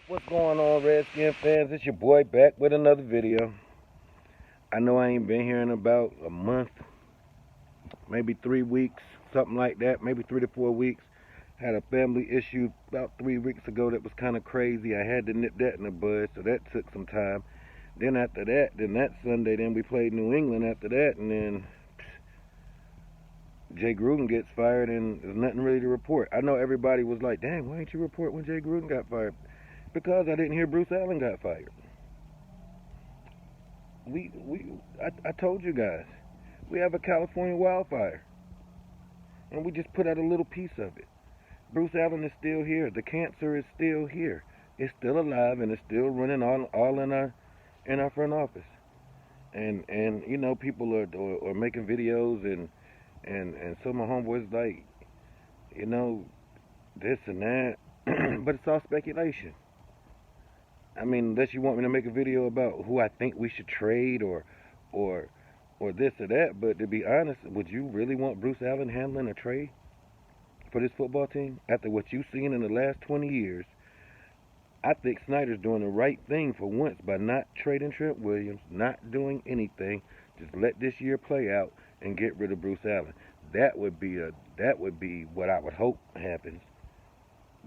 What's going on, Redskins fans? It's your boy back with another video. I know I ain't been here in about a month, maybe 3 weeks, something like that, maybe 3 to 4 weeks. Had a family issue about 3 weeks ago that was kind of crazy. I had to nip that in the bud, so that took some time. Then after that, that Sunday, then we played New England after that, and then Jay Gruden gets fired, and there's nothing really to report. I know everybody was like, "Dang, why didn't you report when Jay Gruden got fired?" Because I didn't hear Bruce Allen got fired. I told you guys, we have a California wildfire, and we just put out a little piece of it. Bruce Allen is still here. The cancer is still here. It's still alive, and it's still running all in our front office. And you know, people are making videos, and some of my homeboys like, you know, this and that, but it's all speculation. I mean, unless you want me to make a video about who I think we should trade or or this or that, but to be honest, would you really want Bruce Allen handling a trade for this football team after what you've seen in the last 20 years? I think Snyder's doing the right thing for once by not trading Trent Williams, not doing anything. Just let this year play out and get rid of Bruce Allen. That would be what I would hope happens.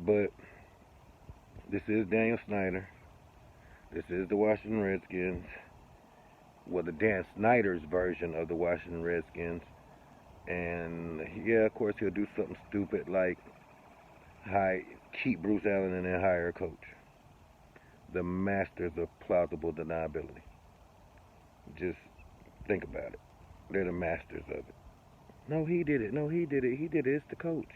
But this is Daniel Snyder. This is the Washington Redskins. Well, the Dan Snyder's version of the Washington Redskins. And yeah, of course, he'll do something stupid like keep Bruce Allen and then hire a coach. The masters of plausible deniability. Just think about it. They're the masters of it. No, he did it. No, he did it. He did it. It's the coach.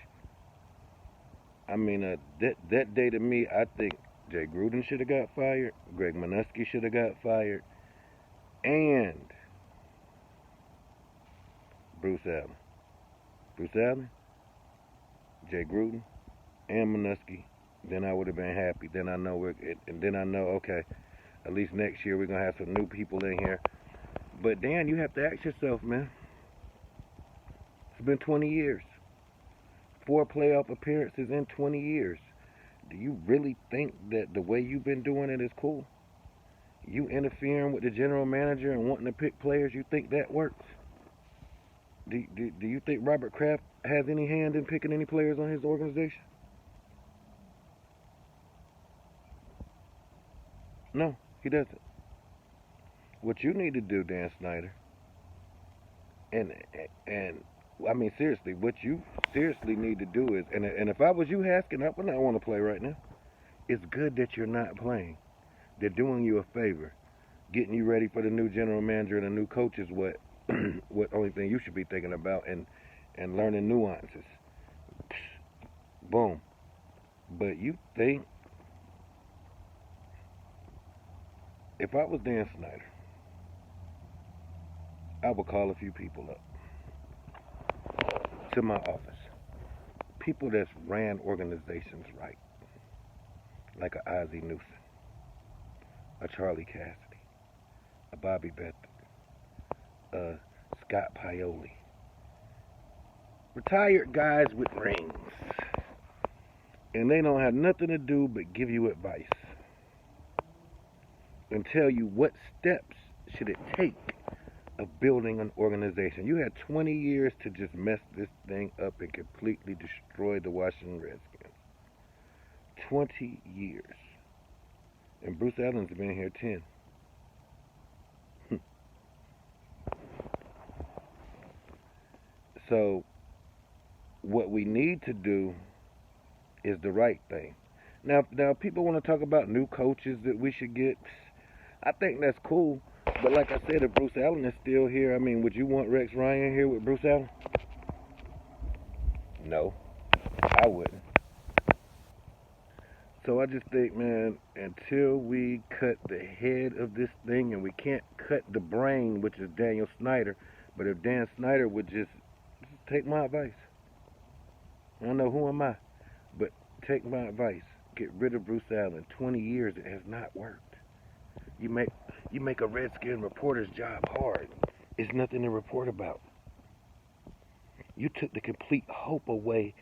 I mean, that day to me, I think Jay Gruden should have got fired. Greg Minuski should have got fired. And Bruce Allen. Bruce Allen, Jay Gruden, and Minuski. Then I would have been happy. Then I know okay, at least next year we're gonna have some new people in here. But Dan, you have to ask yourself, man. It's been 20 years. 4 playoff appearances in 20 years. Do you really think that the way you've been doing it is cool? You interfering with the general manager and wanting to pick players, you think that works? Do you think Robert Kraft has any hand in picking any players on his organization? No, he doesn't. What you need to do, Dan Snyder, and I mean seriously, what you seriously need to do is, and if I was you, Haskin, I would not want to play right now. It's good that you're not playing. They're doing you a favor. Getting you ready for the new general manager and the new coach is what only thing you should be thinking about, and learning nuances. Boom. But you think, if I was Dan Snyder, I would call a few people up to my office. People that's ran organizations right. Like a Ozzie Newsome, a Charlie Cassidy, a Bobby Bethard, a Scott Pioli. Retired guys with rings. And they don't have nothing to do but give you advice and tell you what steps should it take of building an organization. You had 20 years to just mess this thing up and completely destroy the Washington Redskins. 20 years. And Bruce Allen's been here 10. So what we need to do is the right thing. Now people want to talk about new coaches that we should get. I think that's cool. But like I said, if Bruce Allen is still here, I mean, would you want Rex Ryan here with Bruce Allen? No, I wouldn't. So I just think, man, until we cut the head of this thing, and we can't cut the brain, which is Daniel Snyder, but if Dan Snyder would just take my advice. I don't know, who am I? But take my advice. Get rid of Bruce Allen. 20 years, it has not worked. You make a Redskin reporter's job hard. It's nothing to report about. You took the complete hope away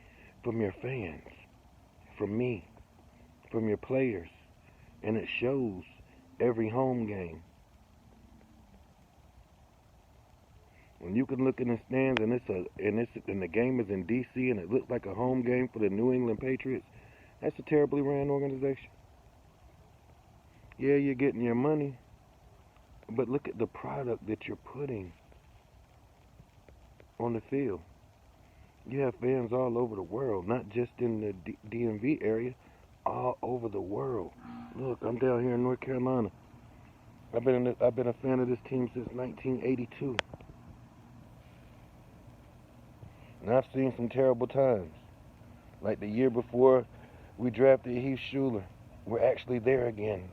from your fans, from me, from your players, and it shows every home game. When you can look in the stands and the game is in D.C. and it looks like a home game for the New England Patriots, that's a terribly ran organization. Yeah, you're getting your money, but look at the product that you're putting on the field. You have fans all over the world, not just in the DMV area, all over the world. Look, I'm down here in North Carolina. I've been a fan of this team since 1982. And I've seen some terrible times. Like the year before we drafted Heath Schuler. We're actually there again.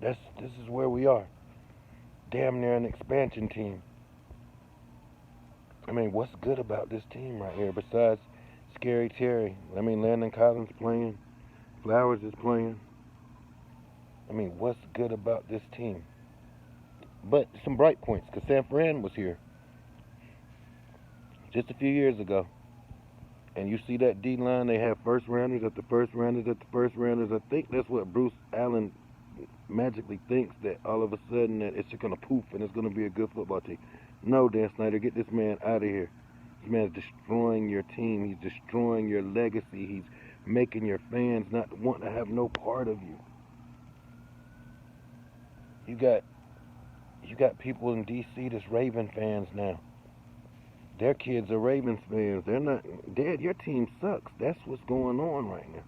This is where we are. Damn near an expansion team. I mean, what's good about this team right here besides Scary Terry? I mean, Landon Collins playing. Flowers is playing. I mean, what's good about this team? But some bright points, because San Fran was here just a few years ago. And you see that D-line, they have first rounders at the first rounders at the first rounders. I think that's what Bruce Allen magically thinks, that all of a sudden that it's just going to poof and it's going to be a good football team. No, Dan Snyder, get this man out of here. This man's destroying your team. He's destroying your legacy. He's making your fans not want to have no part of you. You got people in D.C. that's Raven fans now. Their kids are Ravens fans. They're not, Dad, your team sucks. That's what's going on right now.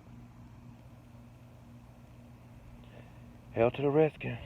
Hell to the Redskins.